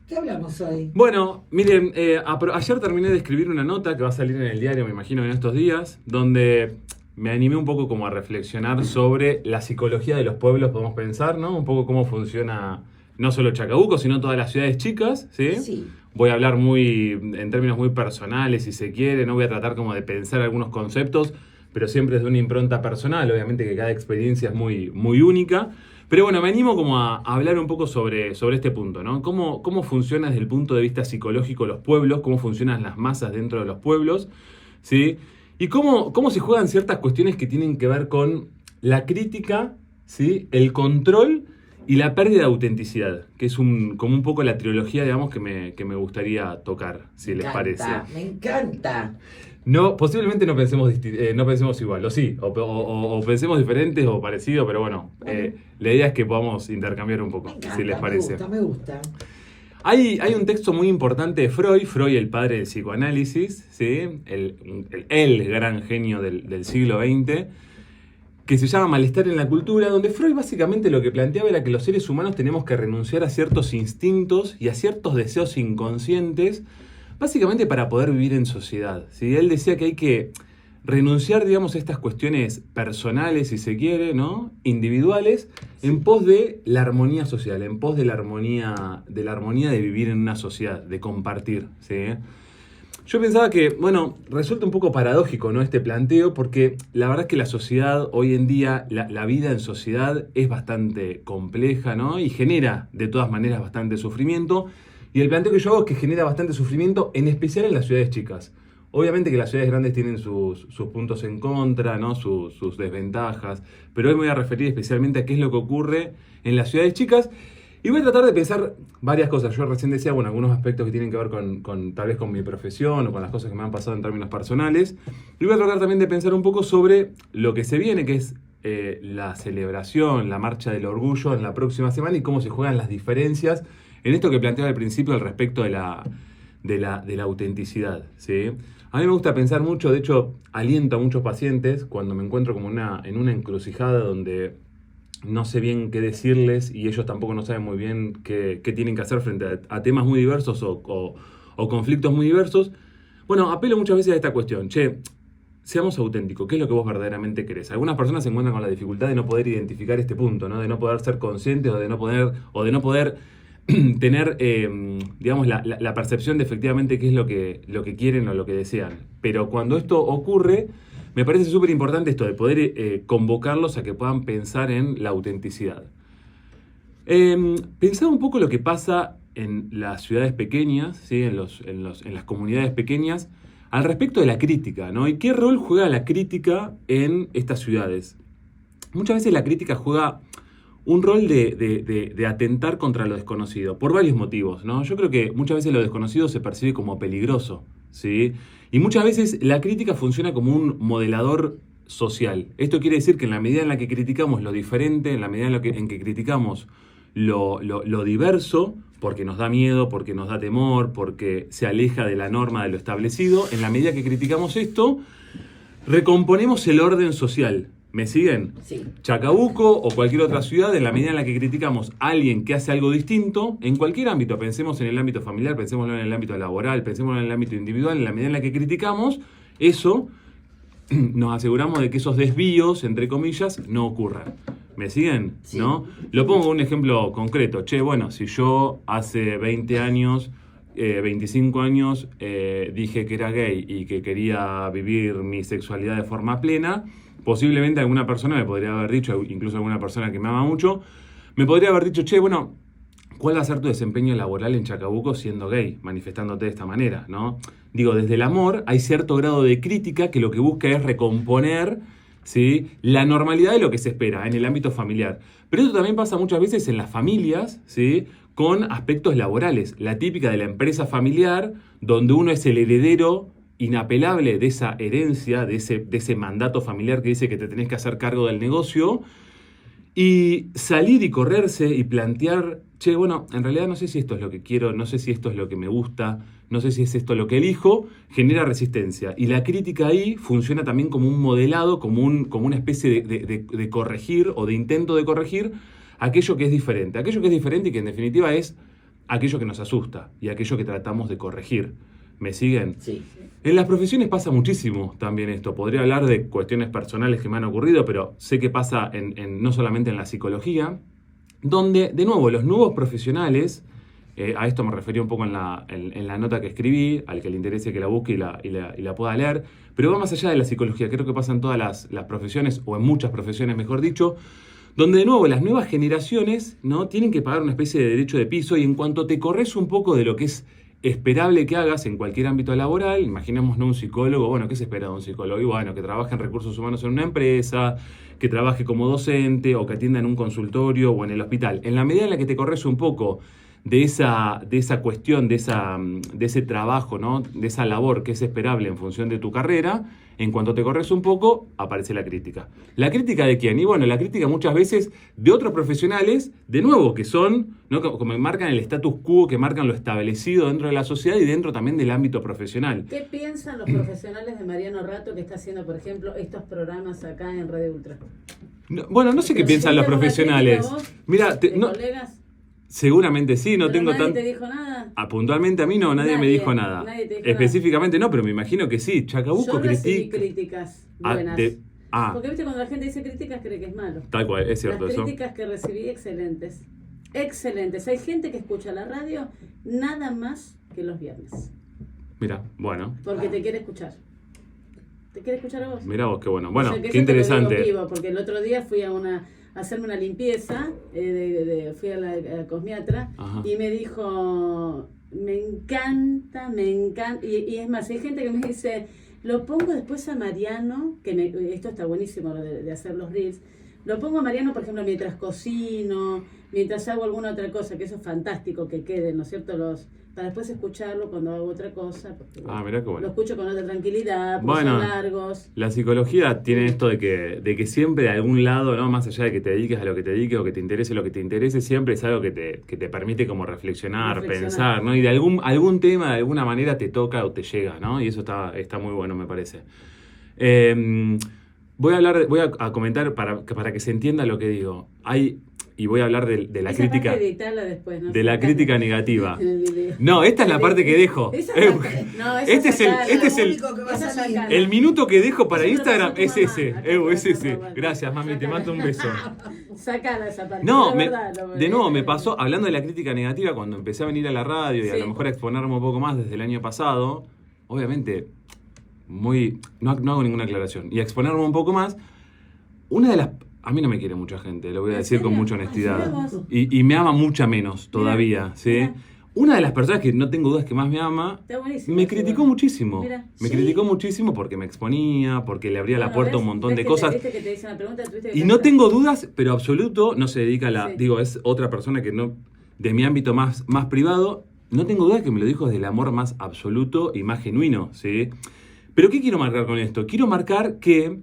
¿Qué hablamos hoy? Bueno, miren, ayer terminé de escribir una nota que va a salir en el diario, me imagino, en estos días, donde me animé un poco como a reflexionar sobre la psicología de los pueblos, podemos pensar, ¿no? Un poco cómo funciona no solo Chacabuco, sino todas las ciudades chicas, ¿sí? Sí. Voy a hablar en términos muy personales, si se quiere, no voy a tratar como de pensar algunos conceptos, pero siempre desde una impronta personal, obviamente que cada experiencia es muy única. Pero bueno, me animo como a hablar un poco sobre este punto, ¿no? Cómo funciona desde el punto de vista psicológico los pueblos, cómo funcionan las masas dentro de los pueblos, ¿sí? Y cómo se juegan ciertas cuestiones que tienen que ver con la crítica, ¿sí? El control y la pérdida de autenticidad, que es como un poco la trilogía, digamos, que me gustaría tocar, si les parece. Me encanta. No, posiblemente no pensemos igual, o sí, o pensemos diferentes o parecido, pero bueno, la idea es que podamos intercambiar un poco, Me encanta, si les parece. me gusta. Hay un texto muy importante de Freud, el padre del psicoanálisis, ¿sí? El gran genio del siglo XX, que se llama Malestar en la cultura, donde Freud básicamente lo que planteaba era que los seres humanos tenemos que renunciar a ciertos instintos y a ciertos deseos inconscientes, básicamente para poder vivir en sociedad, ¿sí? Él decía que hay que renunciar, digamos, a estas cuestiones personales, si se quiere, ¿no? Individuales, en pos de la armonía social, en pos de la armonía de vivir en una sociedad, de compartir, ¿sí? Yo pensaba que, bueno, resulta un poco paradójico, ¿no? Este planteo, porque la verdad es que la sociedad, hoy en día, la vida en sociedad es bastante compleja, ¿no? Y genera, de todas maneras, bastante sufrimiento. Y el planteo que yo hago es que genera bastante sufrimiento, en especial en las ciudades chicas. Obviamente que las ciudades grandes tienen sus puntos en contra, ¿no? Sus desventajas, pero hoy me voy a referir especialmente a qué es lo que ocurre en las ciudades chicas. Y voy a tratar de pensar varias cosas. Yo recién decía, bueno, algunos aspectos que tienen que ver con tal vez con mi profesión o con las cosas que me han pasado en términos personales. Y voy a tratar también de pensar un poco sobre lo que se viene, que es la celebración, la marcha del orgullo en la próxima semana y cómo se juegan las diferencias en esto que planteaba al principio al respecto de la autenticidad, ¿sí? A mí me gusta pensar mucho, de hecho, aliento a muchos pacientes cuando me encuentro como en una encrucijada donde no sé bien qué decirles y ellos tampoco no saben muy bien qué tienen que hacer frente a temas muy diversos o conflictos muy diversos. Bueno, apelo muchas veces a esta cuestión. Che, seamos auténticos. ¿Qué es lo que vos verdaderamente querés? Algunas personas se encuentran con la dificultad de no poder identificar este punto, ¿no? De no poder ser conscientes o de no poder tener, digamos, la percepción de efectivamente qué es lo que quieren o lo que desean. Pero cuando esto ocurre, me parece súper importante esto de poder convocarlos a que puedan pensar en la autenticidad. Pensaba un poco lo que pasa en las ciudades pequeñas, ¿sí? en las comunidades pequeñas, al respecto de la crítica, ¿no? Y qué rol juega la crítica en estas ciudades. Muchas veces la crítica juega un rol de atentar contra lo desconocido, por varios motivos, ¿no? Yo creo que muchas veces lo desconocido se percibe como peligroso, ¿sí? Y muchas veces la crítica funciona como un modelador social. Esto quiere decir que en la medida en la que criticamos lo diferente, en la medida en que criticamos lo diverso, porque nos da miedo, porque nos da temor, porque se aleja de la norma, de lo establecido, en la medida que criticamos esto, recomponemos el orden social. ¿Me siguen? Sí. Chacabuco o cualquier otra ciudad, en la medida en la que criticamos a alguien que hace algo distinto, en cualquier ámbito, pensemos en el ámbito familiar, pensemos en el ámbito laboral, pensemos en el ámbito individual, en la medida en la que criticamos, eso nos aseguramos de que esos desvíos, entre comillas, no ocurran. ¿Me siguen? Sí. ¿No? Lo pongo un ejemplo concreto. Che, bueno, si yo hace 20 años... 25 años dije que era gay y que quería vivir mi sexualidad de forma plena, posiblemente alguna persona me podría haber dicho, incluso alguna persona que me ama mucho, me podría haber dicho, che, bueno, ¿cuál va a ser tu desempeño laboral en Chacabuco siendo gay, manifestándote de esta manera, ¿no? Digo, desde el amor hay cierto grado de crítica que lo que busca es recomponer, ¿sí?, la normalidad de lo que se espera en el ámbito familiar. Pero esto también pasa muchas veces en las familias, ¿sí?, con aspectos laborales. La típica de la empresa familiar, donde uno es el heredero inapelable de esa herencia, de ese mandato familiar que dice que te tenés que hacer cargo del negocio, y salir y correrse y plantear, che, bueno, en realidad no sé si esto es lo que quiero, no sé si esto es lo que me gusta, no sé si es esto lo que elijo, genera resistencia. Y la crítica ahí funciona también como un modelado, como una especie de corregir o de intento de corregir aquello que es diferente. Aquello que es diferente y que en definitiva es aquello que nos asusta y aquello que tratamos de corregir. ¿Me siguen? Sí. En las profesiones pasa muchísimo también esto. Podría hablar de cuestiones personales que me han ocurrido, pero sé que pasa no solamente en la psicología, donde, de nuevo, los nuevos profesionales, a esto me refería un poco en la nota que escribí, al que le interese que la busque y la pueda leer, pero va más allá de la psicología. Creo que pasa en todas las profesiones, o en muchas profesiones, mejor dicho, donde, de nuevo, las nuevas generaciones, ¿no?, tienen que pagar una especie de derecho de piso, y en cuanto te corres un poco de lo que es esperable que hagas en cualquier ámbito laboral, imaginemos, ¿no?, un psicólogo, bueno, ¿qué se espera de un psicólogo? Y bueno, que trabaje en recursos humanos en una empresa, que trabaje como docente o que atienda en un consultorio o en el hospital. En la medida en la que te corres un poco de esa cuestión, de ese trabajo, ¿no?, de esa labor que es esperable en función de tu carrera, en cuanto te corres un poco, aparece la crítica. ¿La crítica de quién? Y bueno, la crítica muchas veces de otros profesionales, de nuevo, que son, ¿no?, como marcan el status quo, que marcan lo establecido dentro de la sociedad y dentro también del ámbito profesional. ¿Qué piensan los profesionales de Mariano Rato, que está haciendo, por ejemplo, estos programas acá en Radio Ultra? Bueno, no sé qué piensan los profesionales. Mira, colegas? Seguramente sí, no ¿Pero tengo nadie tan... te dijo nada? Puntualmente a mí no, nadie me dijo nada. Nadie te dijo Específicamente no, pero me imagino que sí. Chacabuco Yo recibí critica. críticas buenas. Porque viste, cuando la gente dice críticas cree que es malo. Tal cual, es cierto Las eso. críticas que recibí, excelentes. Excelentes. Hay gente que escucha la radio nada más que los viernes. Mira, bueno. Porque te quiere escuchar. ¿Te quiere escuchar a vos? Mira vos, qué bueno. Bueno, O sea, que qué eso te lo digo interesante. vivo, porque el otro día fui a hacerme una limpieza, fui a la cosmiatra. Ajá. Y me dijo, me encanta, y es más, hay gente que me dice, lo pongo después a Mariano, esto está buenísimo lo de hacer los reels, lo pongo a Mariano, por ejemplo, mientras cocino, mientras hago alguna otra cosa, que eso es fantástico que queden, ¿no es cierto?, para después escucharlo cuando hago otra cosa, porque Mirá qué bueno. lo escucho con otra tranquilidad, porque Bueno, son largos. la psicología tiene esto de que siempre de algún lado, ¿no?, más allá de que te dediques a lo que te dediques o que te interese lo que te interese, siempre es algo que te permite como reflexionar, pensar, ¿no? Y de algún tema, de alguna manera te toca o te llega, ¿no? Y eso está muy bueno, me parece. Voy a comentar para que se entienda lo que digo. Y voy a hablar de la Esa crítica. parte editarla después, ¿no? De la crítica negativa. En el video. No, esta es la parte que dejo. Esa parte- no, esa Este es el, sacala. este es el, único que va a Esa salir. sacala. el minuto que dejo para Eso lo Instagram pasó es tu ese. mamá. Acá Es te ese. mando, Gracias, mami, te mando un beso. Sacala esa parte. No, Pero es verdad, de nuevo me pasó, hablando de la crítica negativa, cuando empecé a venir a la radio y a Sí. lo mejor a exponerme un poco más desde el año pasado, obviamente, no hago ninguna aclaración, y a exponerme un poco más, a mí no me quiere mucha gente, lo voy a ¿En decir con serio? mucha Ay, honestidad, mira vos. y me ama mucha menos todavía, ¿sí? mira. Una de las personas que no tengo dudas que más me ama, Está buenísimo. me eso, criticó bueno. muchísimo. Mira. Me Sí. criticó muchísimo porque me exponía, porque le abría la Bueno, puerta a ¿ves? un montón ¿Ves de que cosas. viste que te dicen la pregunta, tuviste que Y no contestar? tengo dudas, pero absoluto, no se dedica a la... Sí. Digo, es otra persona que no... De mi ámbito más privado, no tengo duda que me lo dijo desde el amor más absoluto y más genuino, ¿sí? Pero ¿qué quiero marcar con esto? Quiero marcar que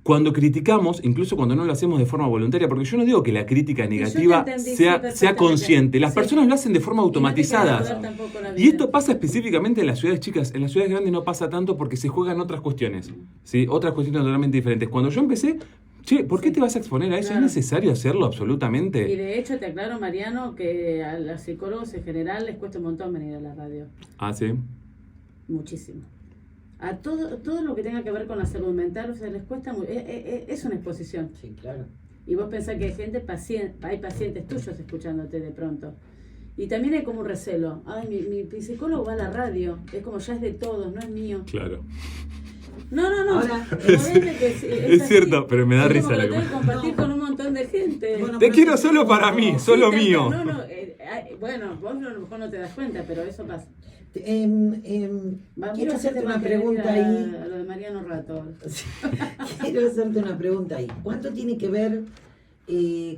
cuando criticamos, incluso cuando no lo hacemos de forma voluntaria, porque yo no digo que la crítica negativa te entendí, sí, sea perfectamente. consciente, las Sí. personas lo hacen de forma Y no te automatizada. querés joder tampoco la Y vida. esto pasa específicamente en las ciudades chicas. En las ciudades grandes no pasa tanto porque se juegan otras cuestiones, ¿sí? Otras cuestiones totalmente diferentes. Cuando yo empecé, ¿por qué te vas a exponer a eso? Claro. ¿Es necesario hacerlo Y absolutamente? de hecho te aclaro, Mariano, que a los psicólogos en general les cuesta un montón venir a la radio. Sí. Muchísimo. A todo lo que tenga que ver con la salud mental, o sea, les cuesta mucho. Es una exposición. Sí, claro. Y vos pensás que hay gente hay pacientes tuyos escuchándote de pronto. Y también hay como un recelo. Ay, mi psicólogo va a la radio. Es como ya es de todos, no es mío. Claro. No. Ahora, Obviamente que sí, es así. cierto, pero me da Es risa como la lo tengo que que- compartir No. con un montón de gente. Bueno, Te pero quiero sí, solo para mí, no. solo Sí, mío. Bueno, vos a lo mejor no te das cuenta, pero eso pasa. Quiero Mucha hacerte gente va una a querer ir pregunta a ahí. lo de Mariano Rato. Quiero hacerte una pregunta ahí. ¿Cuánto tiene que ver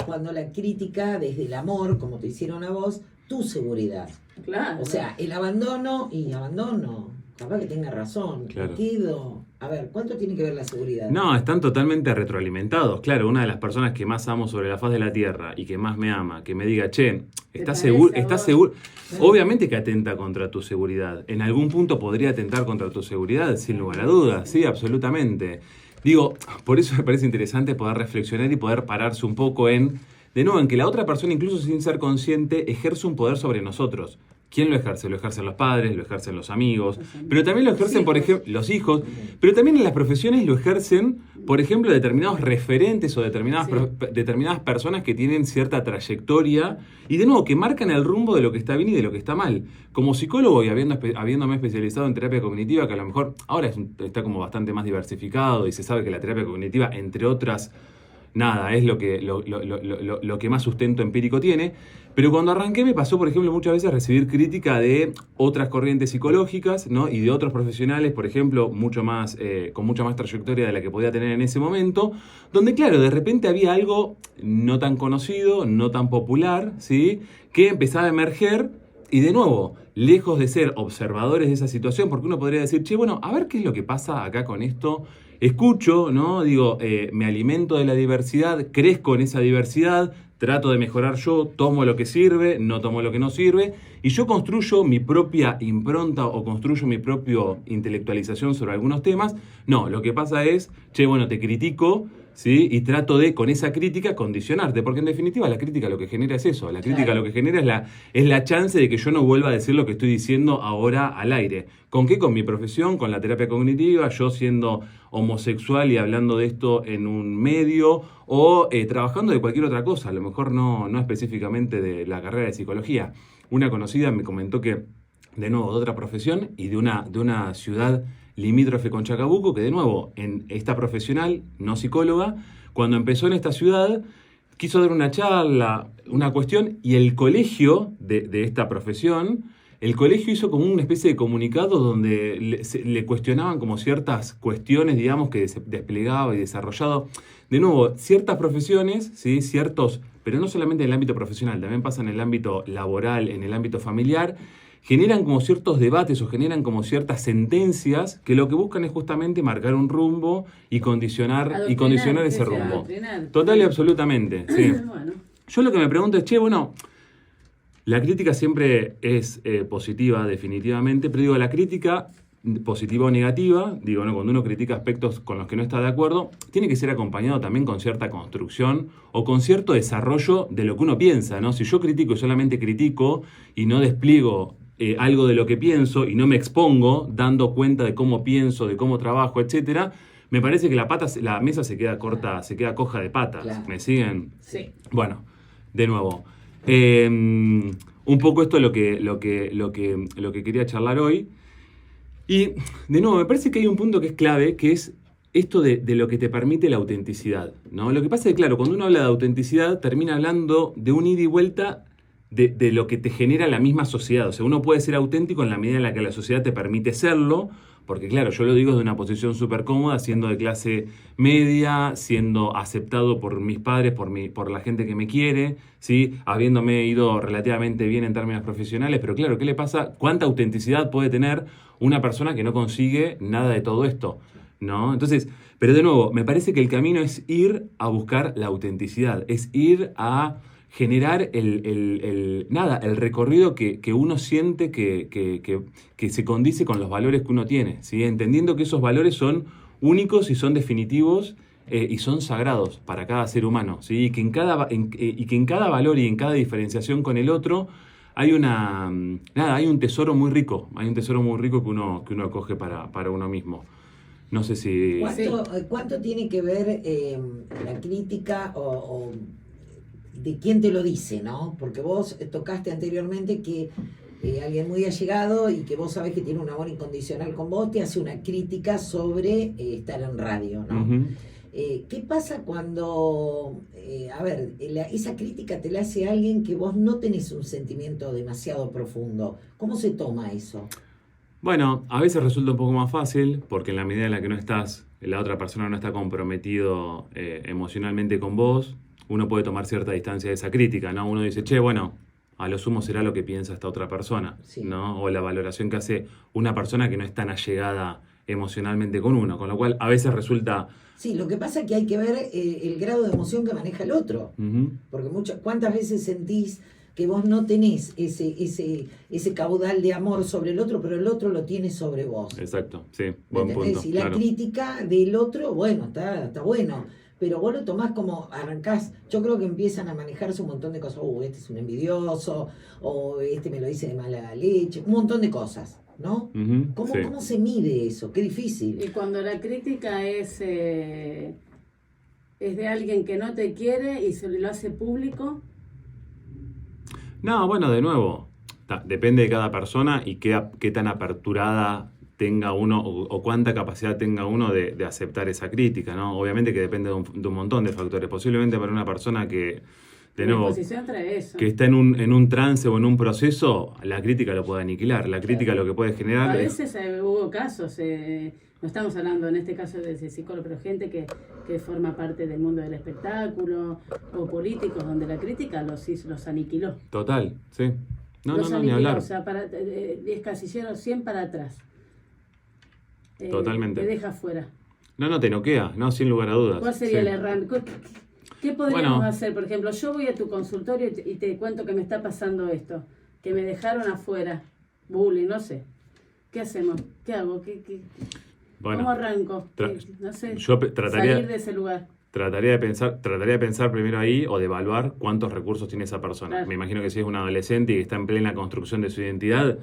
cuando la crítica desde el amor, como te hicieron a vos, tu seguridad? Claro. O sea, el abandono, capaz que tenga razón, Claro. quedo. A ver, ¿cuánto tiene que ver la seguridad? No, están totalmente retroalimentados. Claro, una de las personas que más amo sobre la faz de la tierra y que más me ama, que me diga, che, ¿estás parece seguro? a ¿Estás vos? seguro? Obviamente que atenta contra tu seguridad. En algún punto podría atentar contra tu seguridad, sin lugar a dudas. Sí, absolutamente. Digo, por eso me parece interesante poder reflexionar y poder pararse un poco en de nuevo, en que la otra persona, incluso sin ser consciente, ejerce un poder sobre nosotros. ¿Quién lo ejerce? Lo ejercen los padres, lo ejercen los amigos, pero también lo ejercen, por ejemplo, los hijos, pero también en las profesiones lo ejercen, por ejemplo, determinados referentes o determinadas personas que tienen cierta trayectoria y, de nuevo, que marcan el rumbo de lo que está bien y de lo que está mal. Como psicólogo y habiéndome especializado en terapia cognitiva, que a lo mejor ahora está como bastante más diversificado y se sabe que la terapia cognitiva, entre otras, nada, es lo que más sustento empírico tiene. Pero cuando arranqué me pasó, por ejemplo, muchas veces recibir crítica de otras corrientes psicológicas, ¿no? Y de otros profesionales, por ejemplo, con mucha más trayectoria de la que podía tener en ese momento, donde, claro, de repente había algo no tan conocido, no tan popular, ¿sí? Que empezaba a emerger y, de nuevo, lejos de ser observadores de esa situación, porque uno podría decir, che, bueno, a ver qué es lo que pasa acá con esto. Escucho, ¿no? Digo, me alimento de la diversidad, crezco en esa diversidad, trato de mejorar yo, tomo lo que sirve, no tomo lo que no sirve, y yo construyo mi propia impronta o construyo mi propia intelectualización sobre algunos temas. No, lo que pasa es, che, bueno, te critico, ¿sí? Y trato de, con esa crítica, condicionarte, porque en definitiva la crítica lo que genera es eso, la crítica lo que genera es la chance de que yo no vuelva a decir lo que estoy diciendo ahora al aire. ¿Con qué? Con mi profesión, con la terapia cognitiva, yo siendo homosexual y hablando de esto en un medio, o trabajando de cualquier otra cosa, a lo mejor no específicamente de la carrera de psicología. Una conocida me comentó que, de nuevo, de otra profesión y de una ciudad limítrofe con Chacabuco, que, de nuevo, en esta profesional, no psicóloga, cuando empezó en esta ciudad, quiso dar una charla, una cuestión, y el colegio de esta profesión, el colegio hizo como una especie de comunicado donde le cuestionaban como ciertas cuestiones, digamos, que se desplegaba y desarrollado. De nuevo, ciertas profesiones, ¿sí? Ciertos, pero no solamente en el ámbito profesional, también pasa en el ámbito laboral, en el ámbito familiar, generan como ciertos debates o generan como ciertas sentencias que lo que buscan es justamente marcar un rumbo y condicionar ese rumbo. Total y absolutamente, sí. Bueno. Yo lo que me pregunto es, che, bueno, la crítica siempre es positiva, definitivamente, pero digo, la crítica, positiva o negativa, digo, ¿no? Cuando uno critica aspectos con los que no está de acuerdo, tiene que ser acompañado también con cierta construcción o con cierto desarrollo de lo que uno piensa, ¿no? Si yo critico y solamente critico y no despliego algo de lo que pienso y no me expongo dando cuenta de cómo pienso, de cómo trabajo, etcétera, me parece que la mesa se queda corta, se queda coja de patas. Claro. ¿Me siguen? Sí. Bueno, de nuevo, un poco esto es lo que quería charlar hoy. Y, de nuevo, me parece que hay un punto que es clave, que es esto de lo que te permite la autenticidad, ¿no? Lo que pasa es que, claro, cuando uno habla de autenticidad, termina hablando de un ida y vuelta de lo que te genera la misma sociedad. O sea, uno puede ser auténtico en la medida en la que la sociedad te permite serlo, porque, claro, yo lo digo desde una posición súper cómoda, siendo de clase media, siendo aceptado por mis padres, por la gente que me quiere, ¿sí? Habiéndome ido relativamente bien en términos profesionales, pero claro, ¿qué le pasa? ¿Cuánta autenticidad puede tener una persona que no consigue nada de todo esto? ¿No? Entonces, pero de nuevo, me parece que el camino es ir a buscar la autenticidad, es ir a generar el recorrido que uno siente que se condice con los valores que uno tiene, ¿sí? Entendiendo que esos valores son únicos y son definitivos y son sagrados para cada ser humano, ¿sí? Y que en cada valor y en cada diferenciación con el otro hay un tesoro muy rico, que uno acoge para uno mismo. No sé si... ¿Cuánto tiene que ver la crítica o de quién te lo dice, ¿no? Porque vos tocaste anteriormente que alguien muy allegado y que vos sabés que tiene un amor incondicional con vos, te hace una crítica sobre estar en radio, ¿no? Uh-huh. ¿Qué pasa cuando, esa crítica te la hace alguien que vos no tenés un sentimiento demasiado profundo? ¿Cómo se toma eso? Bueno, a veces resulta un poco más fácil, porque en la medida en la que la otra persona no está comprometido emocionalmente con vos, uno puede tomar cierta distancia de esa crítica, ¿no? Uno dice, che, bueno, a lo sumo será lo que piensa esta otra persona, sí, ¿no? O la valoración que hace una persona que no es tan allegada emocionalmente con uno, con lo cual a veces resulta... Sí, lo que pasa es que hay que ver el grado de emoción que maneja el otro, uh-huh. Porque ¿cuántas veces sentís que vos no tenés ese caudal de amor sobre el otro, pero el otro lo tiene sobre vos? Exacto, sí, buen punto. Y la crítica del otro, bueno, está bueno, pero vos lo tomás como arrancás. Yo creo que empiezan a manejarse un montón de cosas. Este es un envidioso, o este me lo dice de mala leche, un montón de cosas, ¿no? Ujú, ¿Cómo, sí. cómo se mide eso? Qué difícil. Y cuando la crítica es de alguien que no te quiere y se lo hace público. No, bueno, de nuevo, depende de cada persona y qué tan aperturada tenga uno o cuánta capacidad tenga uno de aceptar esa crítica, ¿no? Obviamente que depende de un montón de factores. Posiblemente para una persona que, de La nuevo, exposición trae eso. que está en un trance o en un proceso, la crítica lo puede aniquilar. La crítica lo que puede generar A es... veces hubo casos, no estamos hablando en este caso de psicólogo, pero gente que forma parte del mundo del espectáculo o políticos donde la crítica los aniquiló. Total, sí. No, Los no, ni aniquiló, hablar. o sea, es casillero 100 para atrás. Totalmente. Te deja fuera. No, te noquea, no, sin lugar a dudas. ¿Cuál sería Sí. el errante? ¿Qué podríamos Bueno. hacer? Por ejemplo, yo voy a tu consultorio y te cuento que me está pasando esto, que me dejaron afuera, bullying, no sé. ¿Qué hacemos? ¿Qué hago? Bueno, ¿Cómo arranco? tra- No sé, yo trataría... salir de ese lugar. Trataría de pensar primero ahí o de evaluar cuántos recursos tiene esa persona. Claro. Me imagino que si es un adolescente y que está en plena construcción de su identidad,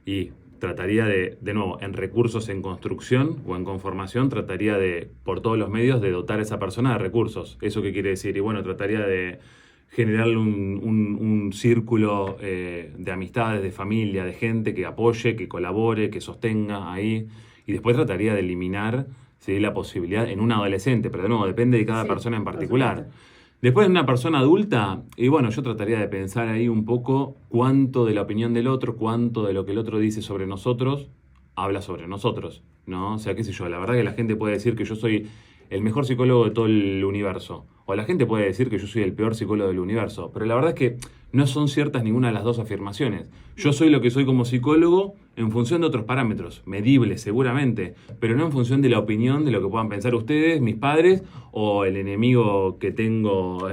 y trataría de nuevo, en recursos en construcción o en conformación, trataría de, por todos los medios, de dotar a esa persona de recursos. ¿Eso qué quiere decir? Y bueno, trataría de generarle un círculo de amistades, de familia, de gente que apoye, que colabore, que sostenga ahí. Y después trataría de eliminar, ¿sí?, la posibilidad en un adolescente, pero de nuevo, depende de cada Sí, persona en por particular. supuesto. Después en una persona adulta, y bueno, yo trataría de pensar ahí un poco cuánto de la opinión del otro, cuánto de lo que el otro dice sobre nosotros, habla sobre nosotros, ¿no? O sea, qué sé yo, la verdad que la gente puede decir que yo soy el mejor psicólogo de todo el universo, o la gente puede decir que yo soy el peor psicólogo del universo, pero la verdad es que no son ciertas ninguna de las dos afirmaciones. Yo soy lo que soy como psicólogo en función de otros parámetros, medibles seguramente, pero no en función de la opinión de lo que puedan pensar ustedes, mis padres o el enemigo que tengo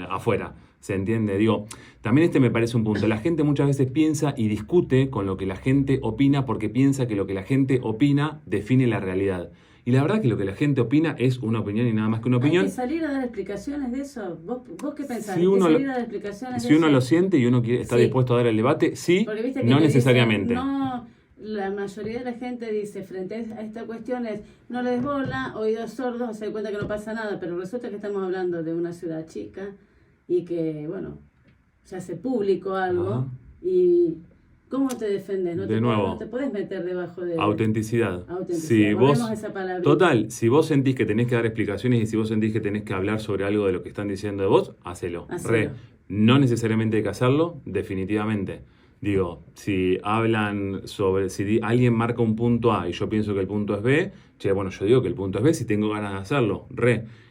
afuera. ¿Se entiende? Digo, también me parece un punto. La gente muchas veces piensa y discute con lo que la gente opina porque piensa que lo que la gente opina define la realidad. Y la verdad que lo que la gente opina es una opinión y nada más que una opinión. ¿Hay que salir a dar explicaciones de eso? ¿Vos qué pensás? Si ¿Hay que uno salir lo- a dar explicaciones de Si uno eso? lo siente y uno está Sí. dispuesto a dar el debate, sí, Porque viste que no te dicen, necesariamente. no, la mayoría de la gente dice frente a esta cuestión es no les bola, oídos sordos, se da cuenta que no pasa nada, pero resulta que estamos hablando de una ciudad chica y que, bueno, se hace público algo. Ajá. Y ¿cómo te defendes? De nuevo. No te puedes meter debajo de Autenticidad. autenticidad. Si Volvemos vos, a esa palabra. total, si vos sentís que tenés que dar explicaciones y si vos sentís que tenés que hablar sobre algo de lo que están diciendo de vos, hacelo. Hacelo. No necesariamente hay que hacerlo, definitivamente. Digo, si hablan sobre, alguien marca un punto A y yo pienso que el punto es B, bueno, yo digo que el punto es B si tengo ganas de hacerlo,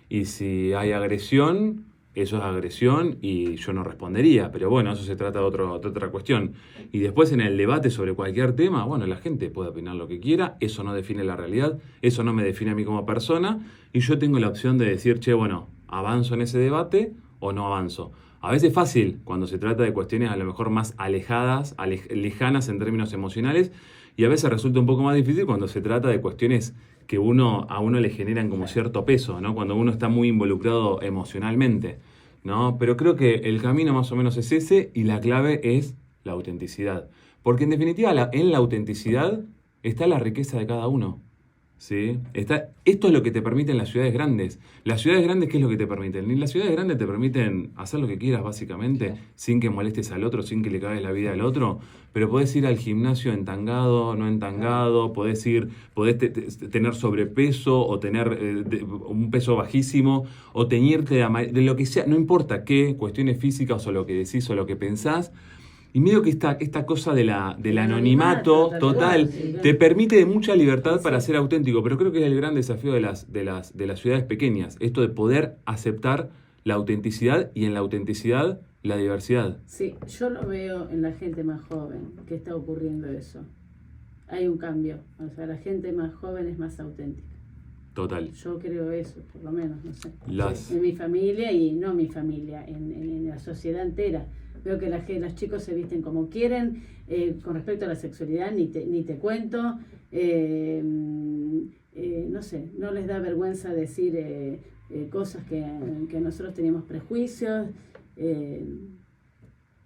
Y si hay agresión, eso es agresión y yo no respondería, pero bueno, eso se trata de otra cuestión. Y después en el debate sobre cualquier tema, bueno, la gente puede opinar lo que quiera, eso no define la realidad, eso no me define a mí como persona, y yo tengo la opción de decir, bueno, avanzo en ese debate o no avanzo. A veces es fácil cuando se trata de cuestiones a lo mejor más alejadas, lejanas en términos emocionales, y a veces resulta un poco más difícil cuando se trata de cuestiones que a uno le generan como cierto peso, ¿no? Cuando uno está muy involucrado emocionalmente, ¿no? Pero creo que el camino más o menos es ese y la clave es la autenticidad. Porque en definitiva en la autenticidad está la riqueza de cada uno. ¿Sí? Esto es lo que te permiten las ciudades grandes. Las ciudades grandes, ¿qué es lo que te permiten? Y las ciudades grandes te permiten hacer lo que quieras, básicamente, sin que molestes al otro, sin que le cagues la vida al otro. Pero podés ir al gimnasio entangado, no entangado, podés tener sobrepeso o tener un peso bajísimo, o teñirte de lo que sea, no importa qué, cuestiones físicas o lo que decís o lo que pensás. Y medio que esta cosa del anonimato total sí, te permite de mucha libertad para Sí. ser auténtico, pero creo que es el gran desafío de las ciudades pequeñas, esto de poder aceptar la autenticidad y en la autenticidad la diversidad. Sí, yo lo veo en la gente más joven que está ocurriendo eso. Hay un cambio, o sea, la gente más joven es más auténtica. Total. Yo creo eso, por lo menos, no sé. Las- En mi familia y no mi familia, en la sociedad entera. Veo que los chicos se visten como quieren, con respecto a la sexualidad, ni te cuento. No sé, no les da vergüenza decir cosas que nosotros teníamos prejuicios,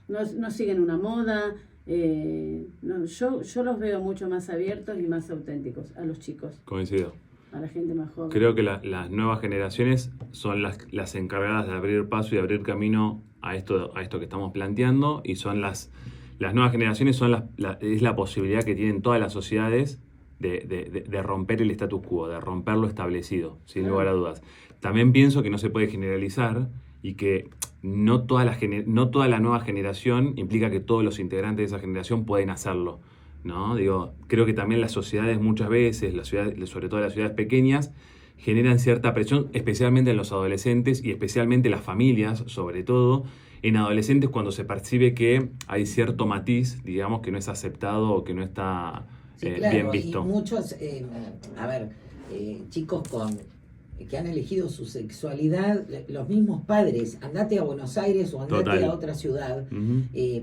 no siguen una moda. Yo los veo mucho más abiertos y más auténticos a los chicos, Coincido. a la gente más joven. Creo que las nuevas generaciones son las encargadas de abrir paso y abrir camino a esto que estamos planteando, y son las nuevas generaciones es la posibilidad que tienen todas las sociedades de romper el status quo, de romper lo establecido, sin lugar a dudas. También pienso que no se puede generalizar y que no toda la nueva generación implica que todos los integrantes de esa generación pueden hacerlo, ¿no? Creo que también las sociedades muchas veces, sobre todo las ciudades pequeñas, generan cierta presión, especialmente en los adolescentes y especialmente las familias, sobre todo en adolescentes, cuando se percibe que hay cierto matiz, digamos, que no es aceptado o que no está claro, bien visto. Y muchos, chicos que han elegido su sexualidad, los mismos padres, andate a Buenos Aires o andate Total. a otra ciudad,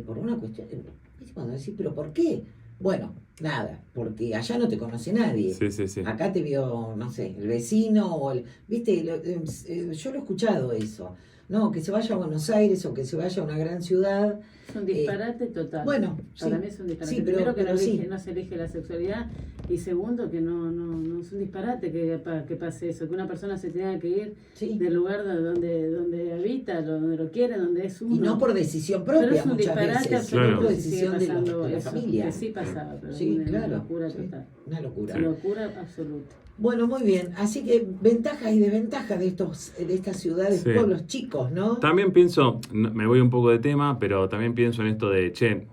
por una cuestión, cuando decís, ¿pero por qué? Bueno, nada, porque allá no te conoce nadie. Sí. Acá te vio, no sé, el vecino o viste, yo lo he escuchado eso. No, que se vaya a Buenos Aires o que se vaya a una gran ciudad. Es un disparate total. Bueno, para sí, mí es un disparate. sí, Primero que pero no se elige la sexualidad, y segundo que no es un disparate que pase eso, que una persona se tenga que ir del lugar donde habita, donde lo quiere, donde es uno. Y no por decisión propia, pero es un muchas disparate veces, absoluto. Claro. por Que decisión sigue pasando de la eso, familia. que sí pasaba, pero Sí, una claro. locura Sí, total. una locura. Locura absoluta. Bueno, muy bien. Así que ventajas y desventajas de estas ciudades, Sí. pueblos chicos, ¿no? También pienso, me voy un poco de tema, pero también pienso en esto de,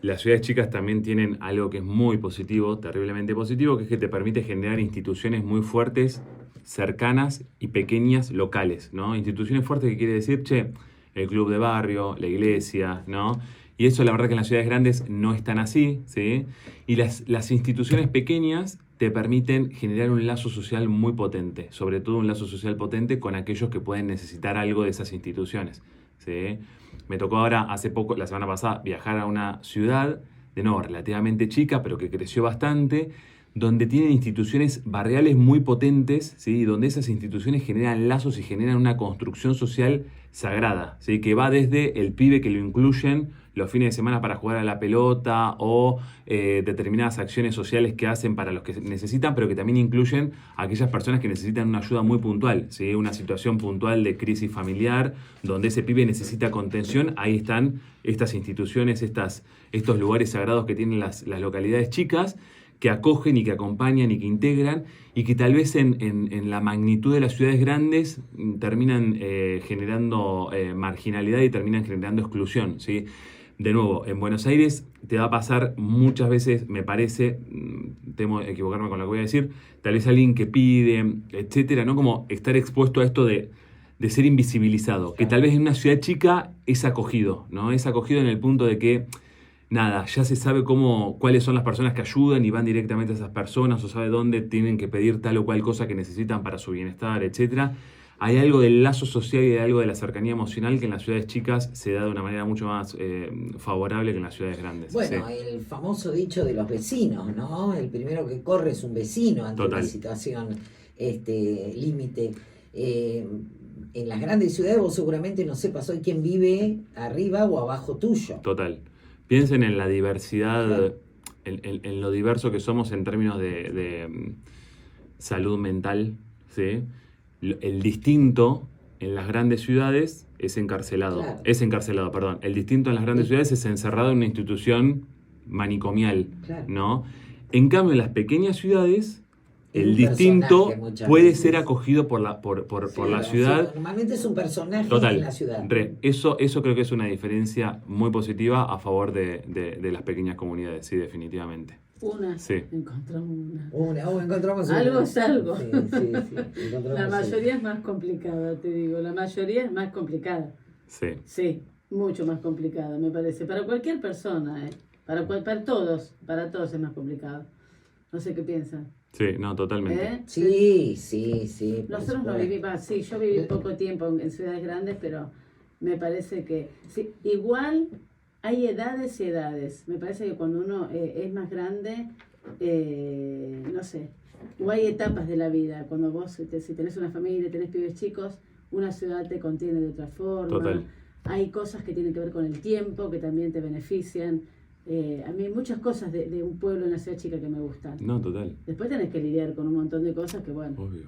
las ciudades chicas también tienen algo que es muy positivo, terriblemente positivo, que es que te permite generar instituciones muy fuertes, cercanas y pequeñas, locales, ¿no? Instituciones fuertes que quiere decir, el club de barrio, la iglesia, ¿no? Y eso la verdad que en las ciudades grandes no es tan así, ¿sí? Y las instituciones pequeñas te permiten generar un lazo social muy potente, sobre todo un lazo social potente con aquellos que pueden necesitar algo de esas instituciones, ¿sí? Me tocó ahora, hace poco, la semana pasada, viajar a una ciudad, de nuevo, relativamente chica, pero que creció bastante, donde tienen instituciones barriales muy potentes, ¿sí? Y donde esas instituciones generan lazos y generan una construcción social sagrada, ¿sí? Que va desde el pibe que lo incluyen los fines de semana para jugar a la pelota o determinadas acciones sociales que hacen para los que necesitan, pero que también incluyen a aquellas personas que necesitan una ayuda muy puntual, ¿sí? Una situación puntual de crisis familiar donde ese pibe necesita contención. Ahí están estas instituciones, estos lugares sagrados que tienen las localidades chicas, que acogen y que acompañan y que integran, y que tal vez en la magnitud de las ciudades grandes terminan generando marginalidad y terminan generando exclusión, ¿sí? De nuevo, en Buenos Aires te va a pasar muchas veces, me parece, temo equivocarme con lo que voy a decir, tal vez alguien que pide, etcétera, ¿no? Como estar expuesto a esto de ser invisibilizado, que tal vez en una ciudad chica es acogido, ¿no? Es acogido en el punto de que nada, ya se sabe cuáles son las personas que ayudan y van directamente a esas personas, o sabe dónde tienen que pedir tal o cual cosa que necesitan para su bienestar, etcétera. Hay algo del lazo social y hay algo de la cercanía emocional que en las ciudades chicas se da de una manera mucho más favorable que en las ciudades grandes. Bueno, Sí. el famoso dicho de los vecinos, ¿no? El primero que corre es un vecino ante Total. una situación límite. En las grandes ciudades vos seguramente no sepas hoy quién vive arriba o abajo tuyo. Total. Piensen en la diversidad, Claro. en lo diverso que somos en términos de salud mental, ¿sí? El distinto en las grandes ciudades es encarcelado. Claro. Es encarcelado, perdón. El distinto en las grandes ciudades es encerrado en una institución manicomial, Claro. ¿no? En cambio, en las pequeñas ciudades, Es el un distinto personaje muchas puede veces. ser acogido por la Claro, ciudad. sí, normalmente es un personaje Total. en la ciudad. Eso creo que es una diferencia muy positiva a favor de las pequeñas comunidades, sí, definitivamente. Sí. Encontramos Encontramos algo una. es algo. Sí, encontramos La una. mayoría es más complicada, te digo. La mayoría es más complicada. Sí. Sí, mucho más complicada, me parece. Para cualquier persona, para todos es más complicado. No sé qué piensan. Sí, no, totalmente. Sí. por Nosotros no supuesto. vivimos, sí, yo viví poco tiempo en ciudades grandes, pero me parece que sí, igual hay edades y edades. Me parece que cuando uno es más grande, no sé, o hay etapas de la vida. Cuando vos, si tenés una familia, tenés pibes chicos, una ciudad te contiene de otra forma. Total. Hay cosas que tienen que ver con el tiempo, que también te benefician. A mí hay muchas cosas de un pueblo, una ciudad chica que me gustan. No, total. Después tenés que lidiar con un montón de cosas que, bueno, Obvio.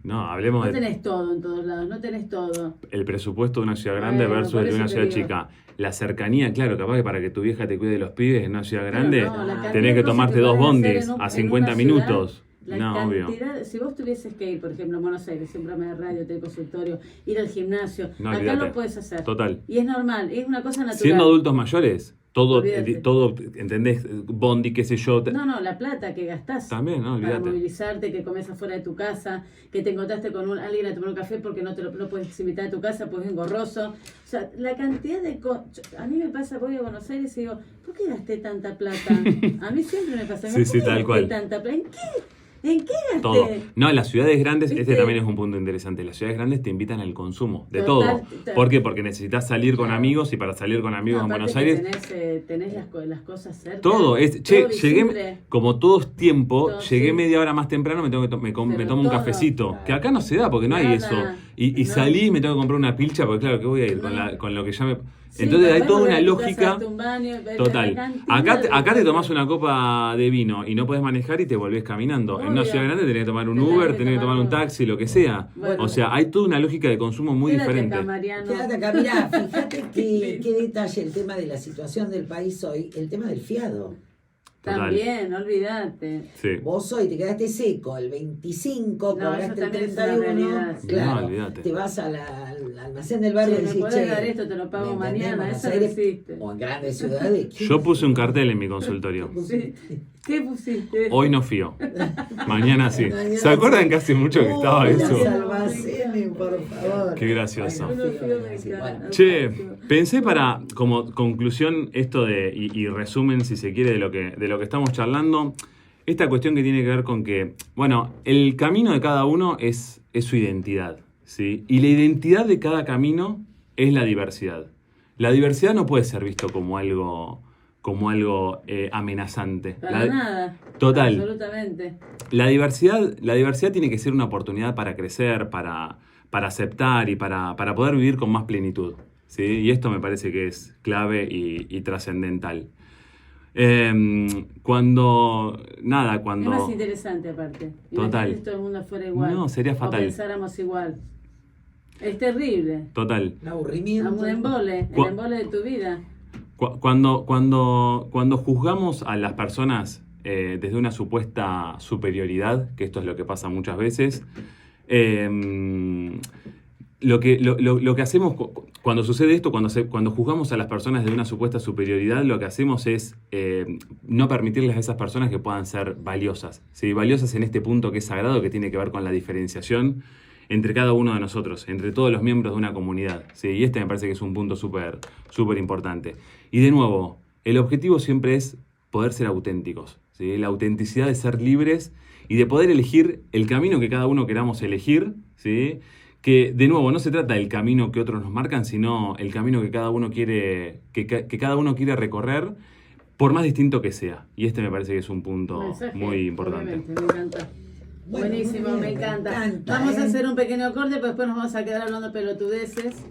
No, hablemos no de tenés todo en todos lados, no tenés todo. el presupuesto de una ciudad grande Bueno, versus por el de eso una te ciudad digo. chica. La cercanía, claro, capaz que para que tu vieja te cuide de los pibes en una ciudad grande, No, la cantidad tenés de que cosas tomarte que 2 podés hacer bondis en un- a en 50 una ciudad, minutos. La No, obvio. cantidad, si vos tuvieses que ir, por ejemplo, en Buenos Aires, un programa de radio, tener consultorio, ir al gimnasio, No, acá olvídate. lo puedes hacer. Total. Y es normal, es una cosa natural. Siendo adultos mayores, Olvídate. todo, ¿entendés? Bondi, qué sé yo. No, la plata que gastás También, no, para olvídate. movilizarte, que comes afuera de tu casa, que te encontraste con alguien a tomar un café porque no puedes invitar a tu casa, pues es engorroso. O sea, la cantidad de a mí me pasa, voy a Buenos Aires y digo, ¿por qué gasté tanta plata? A mí siempre me pasa, Sí, ¿por sí, qué tal gasté cual. tanta plata? ¿En qué gasté? Todo. No, las ciudades grandes, este ¿Viste? también es un punto interesante. Las ciudades grandes te invitan al consumo de Total, todo. total. ¿Por qué? Porque necesitas salir con Claro. amigos y para salir con amigos No, en aparte Buenos que Aires. tenés las cosas cerca. Todo es, todo che, visible. llegué, como todo es tiempo, Todo, llegué sí. media hora más temprano, me tengo que me Pero tomo un todo, cafecito. claro. Que acá no se da, porque no hay Nada. eso. Y No. salí y me tengo que comprar una pilcha, porque claro, que voy a ir No. con lo que ya me. Sí, Entonces hay capaz toda volver una a tu casa, lógica. darte un baño, Total. la cantidad Acá, de acá te cosas. tomás una copa de vino y no podés manejar y te volvés caminando. En una Obvio. ciudad grande tenés que tomar un Tenés Uber, que tenés que tomar un tomar taxi, lo que sea. Bueno. O sea, hay toda una lógica de consumo muy Quédate diferente. acá, Mariano. Quédate acá, mirá, fíjate qué detalle el tema de la situación del país hoy, el tema del fiado. Total. También, olvídate. Sí. Vos hoy te quedaste seco, el 25, No, cobraste eso el también es una 31, realidad, sí. claro, No, olvídate. te vas al almacén del barrio Che, y ¿me decís, podés che, dar esto? Te lo pago ¿me entendés? mañana, Buenos eso no Aires, existe. o en grandes ciudades. ¿qué? Yo puse un cartel en mi consultorio. Sí. ¿Qué pusiste? Hoy no fío. Mañana sí. Mañana ¿Se acuerdan sí. que hace mucho que estaba Uy, eso? los almacenes, por favor. Qué gracioso. Ay, no Uno fío, fío, no, me sí, encanta. bueno. Che, pensé para, como conclusión, esto de, y resumen, si se quiere, de lo que estamos charlando, esta cuestión que tiene que ver con que, bueno, el camino de cada uno es su identidad, ¿sí? Y la identidad de cada camino es la diversidad. La diversidad no puede ser visto como algo amenazante. Para nada. Total. Absolutamente. La diversidad tiene que ser una oportunidad para crecer, para aceptar y para poder vivir con más plenitud, ¿sí? Y esto me parece que es clave y trascendental. Cuando... Es más Cuando... interesante aparte. Total. Imagínate si todo el mundo fuera igual. No, sería fatal. O pensáramos igual. Es terrible. Total. Un aburrimiento. Un embole. El Cu- embole de tu vida. Cuando juzgamos a las personas desde una supuesta superioridad, que esto es lo que pasa muchas veces, lo que hacemos cuando sucede esto, cuando juzgamos a las personas de una supuesta superioridad, lo que hacemos es no permitirles a esas personas que puedan ser valiosas, ¿sí? Valiosas en este punto que es sagrado, que tiene que ver con la diferenciación entre cada uno de nosotros, entre todos los miembros de una comunidad, ¿sí? Y este me parece que es un punto súper importante. Y de nuevo, el objetivo siempre es poder ser auténticos, ¿sí? La autenticidad de ser libres y de poder elegir el camino que cada uno queramos elegir, ¿sí? Que de nuevo no se trata del camino que otros nos marcan, sino el camino que cada uno quiere, que cada uno quiere recorrer, por más distinto que sea. Y este me parece que es un punto Mensaje, muy importante. obviamente, me encanta. Bueno, Buenísimo, muy me bien, encanta. me encanta, Vamos a ¿eh? hacer un pequeño corte, pero después nos vamos a quedar hablando pelotudeces.